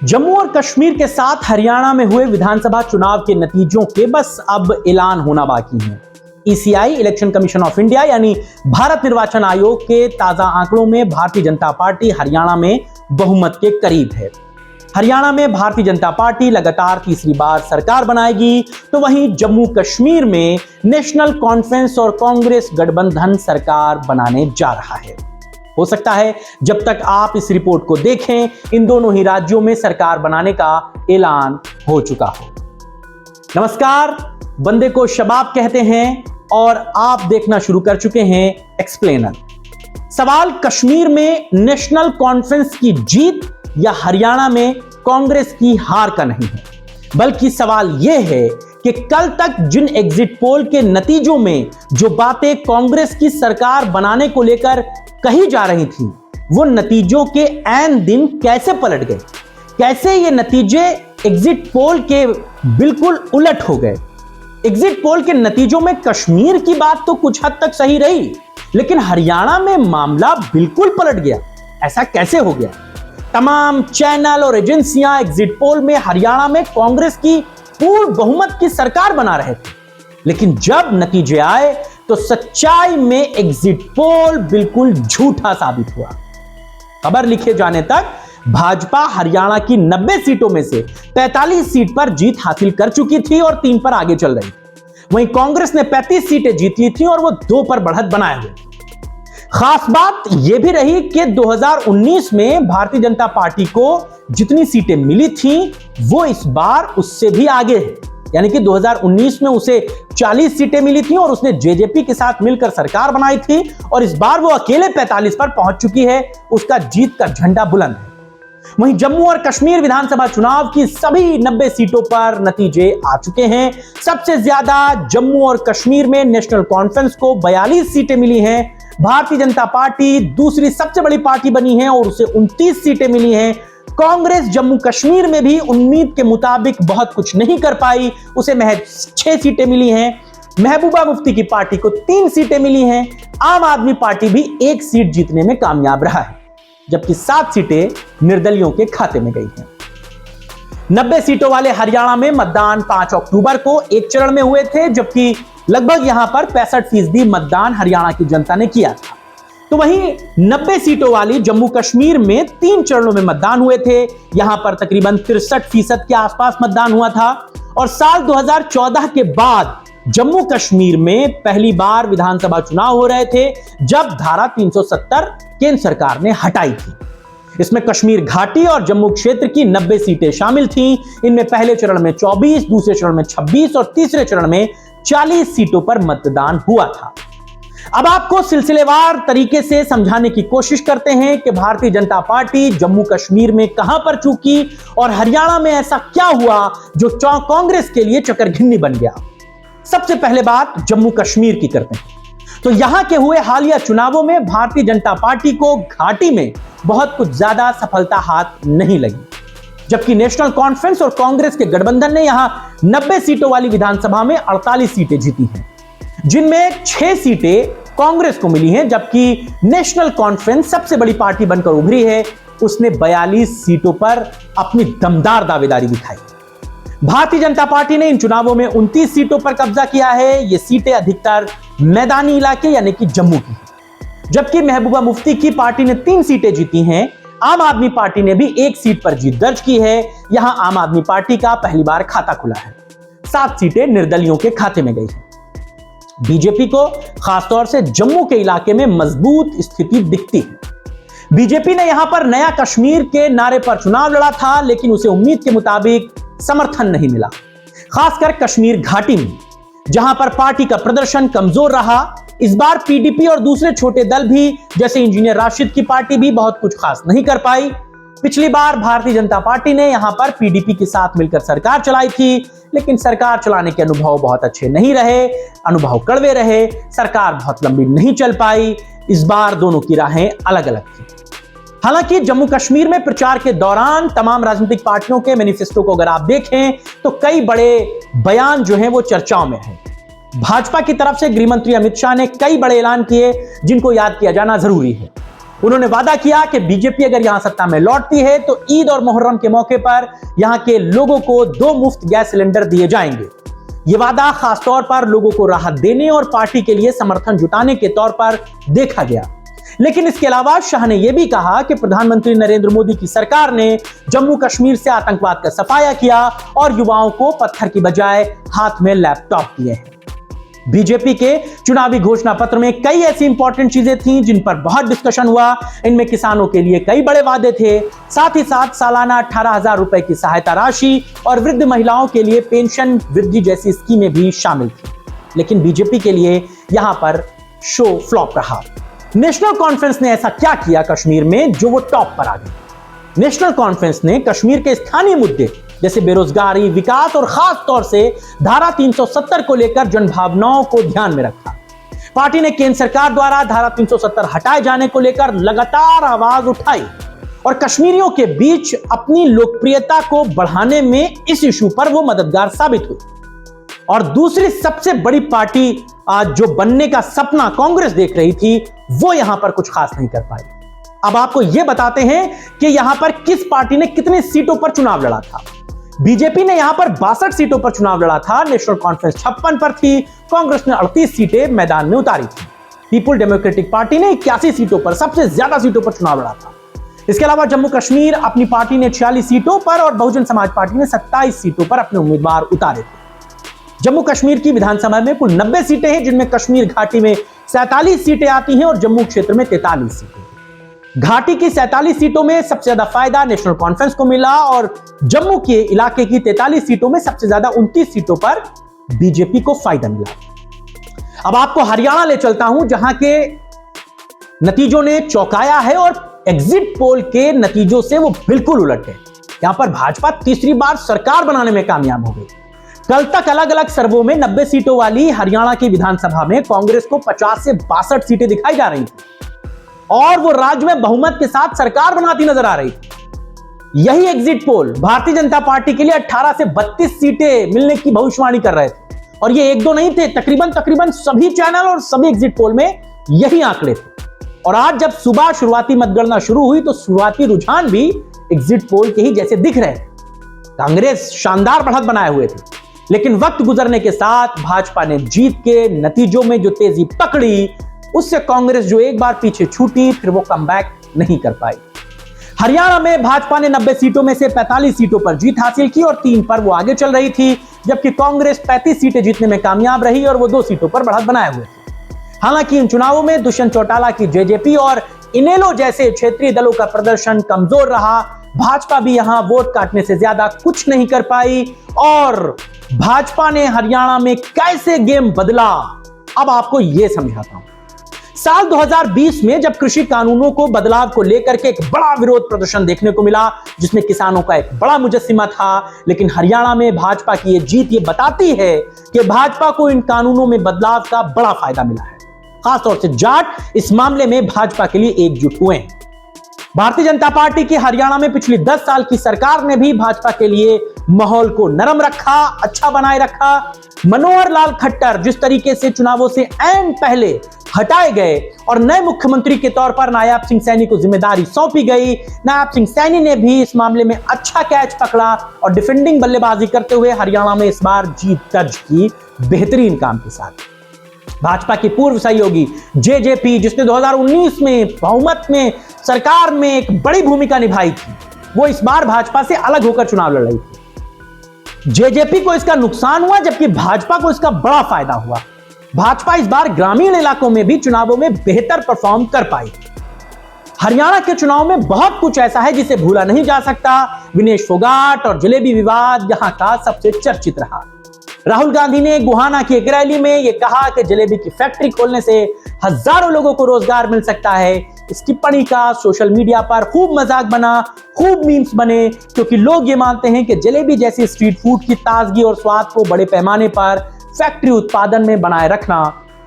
जम्मू और कश्मीर के साथ हरियाणा में हुए विधानसभा चुनाव के नतीजों के बस अब ऐलान होना बाकी है। ECI election commission of India यानी भारत निर्वाचन आयोग के ताजा आंकड़ों में भारतीय जनता पार्टी हरियाणा में बहुमत के करीब है। हरियाणा में भारतीय जनता पार्टी लगातार तीसरी बार सरकार बनाएगी, तो वहीं जम्मू कश्मीर में नेशनल कॉन्फ्रेंस और कांग्रेस गठबंधन सरकार बनाने जा रहा है। हो सकता है जब तक आप इस रिपोर्ट को देखें, इन दोनों ही राज्यों में सरकार बनाने का ऐलान हो चुका हो। नमस्कार, बंदे को शबाब कहते हैं और आप देखना शुरू कर चुके हैं एक्सप्लेनर। सवाल कश्मीर में नेशनल कॉन्फ्रेंस की जीत या हरियाणा में कांग्रेस की हार का नहीं है, बल्कि सवाल यह है कि कल तक जिन एग्जिट पोल के नतीजों में जो बातें कांग्रेस की सरकार बनाने को लेकर कही जा रही थी, वो नतीजों के ऐन दिन कैसे पलट गए, कैसे ये नतीजे एग्जिट पोल के बिल्कुल उलट हो गए। एग्जिट पोल के नतीजों में कश्मीर की बात तो कुछ हद तक सही रही, लेकिन हरियाणा में मामला बिल्कुल पलट गया। ऐसा कैसे हो गया? तमाम चैनल और एजेंसियां एग्जिट पोल में हरियाणा में कांग्रेस की पूर्ण बहुमत की सरकार बना रहे थे, लेकिन जब नतीजे आए तो सच्चाई में एग्जिट पोल बिल्कुल झूठा साबित हुआ। खबर लिखे जाने तक भाजपा हरियाणा की 90 सीटों में से 43 सीट पर जीत हासिल कर चुकी थी और 3 पर आगे चल रही थी। वहीं कांग्रेस ने 35 सीटें जीत ली थी और वो 2 पर बढ़त बनाए हुए। खास बात यह भी रही कि 2019 में भारतीय जनता पार्टी को जितनी सीटें मिली थी, वो इस बार उससे भी आगे है। यानी कि 2019 में उसे 40 सीटें मिली थी और उसने जेजेपी के साथ मिलकर सरकार बनाई थी, और इस बार वो अकेले 45 पर पहुंच चुकी है। उसका जीत का झंडा बुलंद है। वहीं जम्मू और कश्मीर विधानसभा चुनाव की सभी 90 सीटों पर नतीजे आ चुके हैं। सबसे ज्यादा जम्मू और कश्मीर में नेशनल कॉन्फ्रेंस को 42 सीटें मिली हैं। भारतीय जनता पार्टी दूसरी सबसे बड़ी पार्टी बनी है और उसे 29 सीटें मिली हैं। कांग्रेस जम्मू कश्मीर में भी उम्मीद के मुताबिक बहुत कुछ नहीं कर पाई, उसे महज 6 सीटें मिली हैं। महबूबा मुफ्ती की पार्टी को 3 सीटें मिली हैं। आम आदमी पार्टी भी 1 सीट जीतने में कामयाब रहा है, जबकि 7 सीटें निर्दलियों के खाते में गई हैं। 90 सीटों वाले हरियाणा में मतदान 5 अक्टूबर को एक चरण में हुए थे, जबकि लगभग यहां पर 65% मतदान हरियाणा की जनता ने किया था। तो वहीं 90 सीटों वाली जम्मू कश्मीर में 3 चरणों में मतदान हुए थे। यहां पर तकरीबन 63% के आसपास मतदान हुआ था। और साल 2014 के बाद जम्मू कश्मीर में पहली बार विधानसभा चुनाव हो रहे थे, जब धारा 370 केंद्र सरकार ने हटाई थी। इसमें कश्मीर घाटी और जम्मू क्षेत्र की 90 सीटें शामिल थीं। इनमें पहले चरण में 24, दूसरे चरण में 26 और तीसरे चरण में 40 सीटों पर मतदान हुआ था। अब आपको सिलसिलेवार तरीके से समझाने की कोशिश करते हैं कि भारतीय जनता पार्टी जम्मू कश्मीर में कहां पर चूकी और हरियाणा में ऐसा क्या हुआ जो कांग्रेस के लिए चकरघिन्नी बन गया। सबसे पहले बात जम्मू कश्मीर की करते हैं। तो यहां के हुए हालिया चुनावों में भारतीय जनता पार्टी को घाटी में बहुत कुछ ज्यादा सफलता हाथ नहीं लगी, जबकि नेशनल कॉन्फ्रेंस और कांग्रेस के गठबंधन ने यहां 90 सीटों वाली विधानसभा में 48 सीटें जीती हैं, जिनमें 6 सीटें कांग्रेस को मिली हैं, जबकि नेशनल कॉन्फ्रेंस सबसे बड़ी पार्टी बनकर उभरी है। उसने 42 सीटों पर अपनी दमदार दावेदारी दिखाई। भारतीय जनता पार्टी ने इन चुनावों में 29 सीटों पर कब्जा किया है। ये सीटें अधिकतर मैदानी इलाके यानी कि जम्मू की, जबकि महबूबा मुफ्ती की पार्टी ने 3 सीटें जीती हैं। आम आदमी पार्टी ने भी 1 सीट पर जीत दर्ज की है। यहां आम आदमी पार्टी का पहली बार खाता खुला है। 7 सीटें निर्दलियों के खाते में गई हैं। बीजेपी को खासतौर से जम्मू के इलाके में मजबूत स्थिति दिखती है। बीजेपी ने यहां पर नया कश्मीर के नारे पर चुनाव लड़ा था, लेकिन उसे उम्मीद के मुताबिक समर्थन नहीं मिला, खासकर कश्मीर घाटी में, जहां पर पार्टी का प्रदर्शन कमजोर रहा। इस बार पीडीपी और दूसरे छोटे दल भी, जैसे इंजीनियर राशिद की पार्टी भी बहुत कुछ खास नहीं कर पाई। पिछली बार भारतीय जनता पार्टी ने यहां पर पीडीपी के साथ मिलकर सरकार चलाई थी, लेकिन सरकार चलाने के अनुभव बहुत अच्छे नहीं रहे, अनुभव कड़वे रहे, सरकार बहुत लंबी नहीं चल पाई। इस बार दोनों की राहें अलग अलग थी। हालांकि जम्मू कश्मीर में प्रचार के दौरान तमाम राजनीतिक पार्टियों के मैनिफेस्टो को अगर आप देखें तो कई बड़े बयान जो हैं वो चर्चाओं में हैं। भाजपा की तरफ से गृह मंत्री अमित शाह ने कई बड़े ऐलान किए, जिनको याद किया जाना जरूरी है। उन्होंने वादा किया कि बीजेपी अगर यहां सत्ता में लौटती है तो ईद और मुहर्रम के मौके पर यहां के लोगों को 2 मुफ्त गैस सिलेंडर दिए जाएंगे। यह वादा खासतौर पर लोगों को राहत देने और पार्टी के लिए समर्थन जुटाने के तौर पर देखा गया। लेकिन इसके अलावा शाह ने यह भी कहा कि प्रधानमंत्री नरेंद्र मोदी की सरकार ने जम्मू कश्मीर से आतंकवाद का सफाया किया और युवाओं को पत्थर की बजाय हाथ में लैपटॉप दिए हैं। बीजेपी के चुनावी घोषणा पत्र में कई ऐसी इंपॉर्टेंट चीजें थीं जिन पर बहुत डिस्कशन हुआ। इनमें किसानों के लिए कई बड़े वादे थे, साथ ही साथ सालाना 18,000 रुपए की सहायता राशि और वृद्ध महिलाओं के लिए पेंशन वृद्धि जैसी स्कीमें भी शामिल थी। लेकिन बीजेपी के लिए यहां पर शो फ्लॉप रहा। नेशनल कॉन्फ्रेंस ने ऐसा क्या किया कश्मीर में जो वो टॉप पर आ गई? नेशनल कॉन्फ्रेंस ने कश्मीर के स्थानीय मुद्दे जैसे बेरोजगारी, विकास और खास तौर से धारा 370 को लेकर जनभावनाओं को ध्यान में रखा। पार्टी ने केंद्र सरकार द्वारा धारा 370 हटाए जाने को लेकर लगातार आवाज उठाई और कश्मीरियों के बीच अपनी लोकप्रियता को बढ़ाने में इस इशू पर वो मददगार साबित हुई। और दूसरी सबसे बड़ी पार्टी जो बनने का सपना कांग्रेस देख रही थी, वो यहां पर कुछ खास नहीं कर पाई। अब आपको यह बताते हैं कि यहां पर किस पार्टी ने कितनी सीटों पर चुनाव लड़ा था। बीजेपी ने यहां पर 62 सीटों पर चुनाव लड़ा था, नेशनल कॉन्फ्रेंस 56 पर थी, कांग्रेस ने 38 सीटें मैदान में उतारी थी। पीपुल डेमोक्रेटिक पार्टी ने 81 सीटों पर, सबसे ज्यादा सीटों पर चुनाव लड़ा था। इसके अलावा जम्मू कश्मीर अपनी पार्टी ने 46 सीटों पर और बहुजन समाज पार्टी ने 27 सीटों पर अपने उम्मीदवार उतारे थे। जम्मू कश्मीर की विधानसभा में कुल 90 सीटें हैं, जिनमें कश्मीर घाटी में 47 सीटें आती हैं और जम्मू क्षेत्र में 43 सीटें। घाटी की 47 सीटों में सबसे ज्यादा फायदा नेशनल कॉन्फ्रेंस को मिला और जम्मू के इलाके की 43 सीटों में सबसे ज्यादा 29 सीटों पर बीजेपी को फायदा मिला। अब आपको हरियाणा ले चलता हूं, जहां के नतीजों ने चौंकाया है और एग्जिट पोल के नतीजों से वो बिल्कुल उलट है। यहां पर भाजपा तीसरी बार सरकार बनाने में कामयाब हो गई। कल तक अलग अलग सर्वों में 90 सीटों वाली हरियाणा की विधानसभा में कांग्रेस को 50 से 62 सीटें दिखाई जा रही थी और वो राज्य में बहुमत के साथ सरकार बनाती नजर आ रही थी। यही exit poll Bharatiya Janata party के लिए 18 से 32 सीटें मिलने की भविष्यवाणी कर रहे थे और ये एक दो नहीं थे, तकरीबन सभी चैनल और सभी एग्जिट पोल में यही आंकड़े थे। और आज जब सुबह शुरुआती मतगणना शुरू हुई तो शुरुआती रुझान भी एग्जिट पोल के ही जैसे दिख रहे थे। कांग्रेस शानदार बढ़त बनाए हुए थे, लेकिन वक्त गुजरने के साथ भाजपा ने जीत के नतीजों में जो तेजी पकड़ी, उससे कांग्रेस जो एक बार पीछे छूटी फिर वो कमबैक नहीं कर पाई। हरियाणा में भाजपा ने 90 सीटों में से 45 सीटों पर जीत हासिल की और 3 पर वो आगे चल रही थी, जबकि कांग्रेस 35 सीटें जीतने में कामयाब रही और वो 2 सीटों पर बढ़त बनाए हुए थे। हालांकि इन चुनावों में दुष्यंत चौटाला की जेजेपी और इनेलो जैसे क्षेत्रीय दलों का प्रदर्शन कमजोर रहा। भाजपा भी यहां वोट काटने से ज्यादा कुछ नहीं कर पाई और भाजपा ने हरियाणा में कैसे गेम बदला, अब आपको यह समझाता हूं। साल 2020 में जब कृषि कानूनों को बदलाव को लेकर के एक बड़ा विरोध प्रदर्शन देखने को मिला, जिसमें किसानों का एक बड़ा मुजस्सिमा था, लेकिन हरियाणा में भाजपा की यह जीत ये बताती है कि भाजपा को इन कानूनों में बदलाव का बड़ा फायदा मिला है। खासतौर से जाट इस मामले में भाजपा के लिए एकजुट हुए हैं। भारतीय जनता पार्टी की हरियाणा में पिछली 10 साल की सरकार ने भी भाजपा के लिए माहौल को नरम रखा, अच्छा बनाए रखा। मनोहर लाल खट्टर जिस तरीके से चुनावों से ऐन पहले हटाए गए और नए मुख्यमंत्री के तौर पर नायाब सिंह सैनी को जिम्मेदारी सौंपी गई, नायाब सिंह सैनी ने भी इस मामले में अच्छा कैच पकड़ा और डिफेंडिंग बल्लेबाजी करते हुए हरियाणा में इस बार जीत दर्ज की बेहतरीन काम के साथ। भाजपा की पूर्व सहयोगी जेजेपी, जिसने 2019 में बहुमत में सरकार में एक बड़ी भूमिका निभाई थी, वो इस बार भाजपा से अलग होकर चुनाव लड़ रही थी। जेजेपी को इसका नुकसान हुआ, जबकि भाजपा को इसका बड़ा फायदा हुआ। भाजपा इस बार ग्रामीण इलाकों में भी चुनावों में बेहतर परफॉर्म कर पाई। हरियाणा के चुनाव में बहुत कुछ ऐसा है जिसे भूला नहीं जा सकता। विनेश फोगाट और जलेबी विवाद यहां का सबसे चर्चित रहा। राहुल गांधी ने गोहाना की एक रैली में यह कहा कि जलेबी की फैक्ट्री खोलने से हजारों लोगों को रोजगार मिल सकता है। इस टिप्पणी का सोशल मीडिया पर खूब मजाक बना, खूब मीम्स बने, क्योंकि लोग ये मानते हैं कि जलेबी जैसी स्ट्रीट फूड की ताजगी और स्वाद को बड़े पैमाने पर फैक्ट्री उत्पादन में बनाए रखना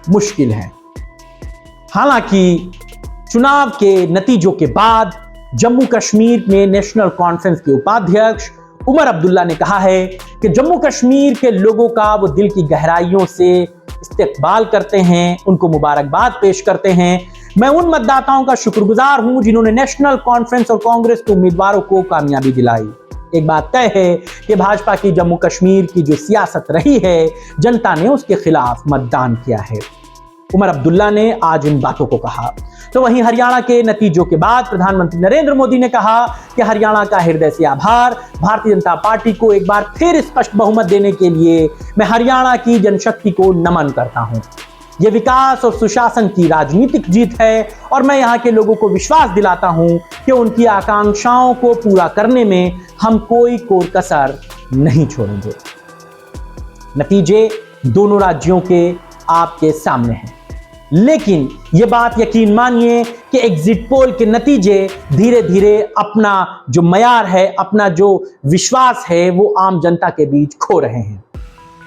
मुश्किल है। हालांकि चुनाव के नतीजों के बाद जम्मू कश्मीर में नेशनल कॉन्फ्रेंस के उपाध्यक्ष उमर अब्दुल्ला ने कहा है कि जम्मू कश्मीर के लोगों का वो दिल की गहराइयों से इस्तकबाल करते हैं, उनको मुबारकबाद पेश करते हैं। मैं उन मतदाताओं का शुक्रगुजार हूं जिन्होंने नेशनल कॉन्फ्रेंस और कांग्रेस के उम्मीदवारों को कामयाबी दिलाई। एक बात तय है कि भाजपा की जम्मू कश्मीर की जो सियासत रही है, जनता ने उसके खिलाफ मतदान किया है। उमर अब्दुल्ला ने आज इन बातों को कहा। तो वहीं हरियाणा के नतीजों के बाद प्रधानमंत्री नरेंद्र मोदी ने कहा कि हरियाणा का हृदय से आभार। भारतीय जनता पार्टी को एक बार फिर स्पष्ट बहुमत देने के लिए मैं हरियाणा की जनशक्ति को नमन करता हूं। यह विकास और सुशासन की राजनीतिक जीत है और मैं यहां के लोगों को विश्वास दिलाता हूं कि उनकी आकांक्षाओं को पूरा करने में हम कोई कोर कसर नहीं छोड़ेंगे। नतीजे दोनों राज्यों के आपके सामने हैं, लेकिन यह बात यकीन मानिए कि एग्जिट पोल के नतीजे धीरे धीरे अपना जो मयार है, अपना जो विश्वास है, वो आम जनता के बीच खो रहे हैं।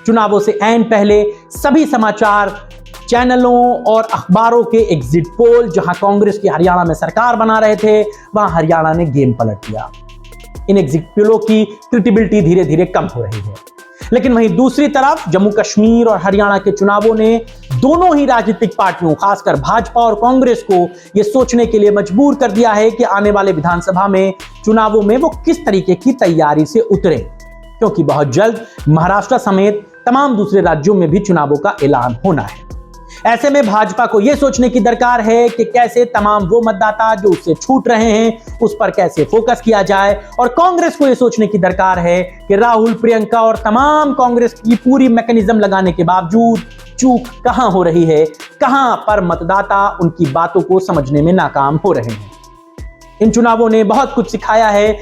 चुनावों से ऐन पहले सभी समाचार चैनलों और अखबारों के एग्जिट पोल जहां कांग्रेस की हरियाणा में सरकार बना रहे थे, वहां हरियाणा ने गेम पलट दिया। इन एग्जिट पोलों की क्रेडिबिलिटी धीरे धीरे कम हो रही है। लेकिन वहीं दूसरी तरफ जम्मू कश्मीर और हरियाणा के चुनावों ने दोनों ही राजनीतिक पार्टियों, खासकर भाजपा और कांग्रेस को यह सोचने के लिए मजबूर कर दिया है कि आने वाले विधानसभा में चुनावों में वो किस तरीके की तैयारी से उतरे, क्योंकि बहुत जल्द महाराष्ट्र समेत तमाम दूसरे राज्यों में भी चुनावों का ऐलान होना है। ऐसे में भाजपा को यह सोचने की दरकार है कि कैसे तमाम वो मतदाता जो उससे छूट रहे हैं उस पर कैसे फोकस किया जाए, और कांग्रेस को यह सोचने की दरकार है कि राहुल, प्रियंका और तमाम कांग्रेस की पूरी मैकेनिज्म लगाने के बावजूद चूक कहां हो रही है, कहां पर मतदाता उनकी बातों को समझने में नाकाम हो रहे हैं। इन चुनावों ने बहुत कुछ सिखाया है।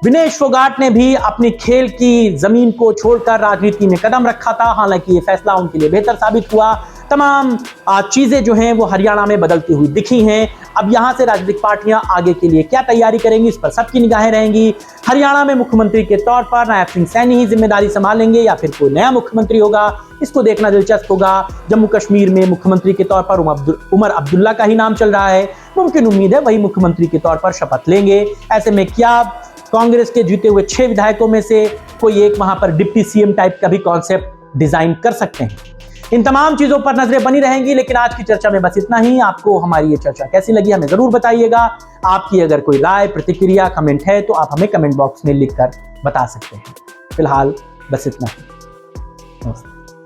विनेश फोगाट ने भी अपनी खेल की जमीन को छोड़कर राजनीति में कदम रखा था, हालांकि ये फैसला उनके लिए बेहतर साबित हुआ। तमाम चीजें जो हैं वो हरियाणा में बदलती हुई दिखी हैं। अब यहां से राजनीतिक पार्टियां आगे के लिए क्या तैयारी करेंगी, इस पर सबकी निगाहें रहेंगी। हरियाणा में मुख्यमंत्री के तौर पर नायब सिंह सैनी ही जिम्मेदारी संभालेंगे या फिर कोई नया मुख्यमंत्री होगा, इसको देखना दिलचस्प होगा। जम्मू कश्मीर में मुख्यमंत्री के तौर पर उमर अब्दुल्ला का ही नाम चल रहा है। मुमकिन उम्मीद है वही मुख्यमंत्री के तौर पर शपथ लेंगे। ऐसे में क्या कांग्रेस के जीते हुए 6 विधायकों में से कोई एक वहां पर डिप्टी सीएम टाइप का भी कॉन्सेप्ट डिजाइन कर सकते हैं? इन तमाम चीजों पर नजरें बनी रहेंगी। लेकिन आज की चर्चा में बस इतना ही। आपको हमारी ये चर्चा कैसी लगी हमें जरूर बताइएगा। आपकी अगर कोई राय, प्रतिक्रिया, कमेंट है तो आप हमें कमेंट बॉक्स में लिखकर बता सकते हैं। फिलहाल बस इतना ही। नमस्ते।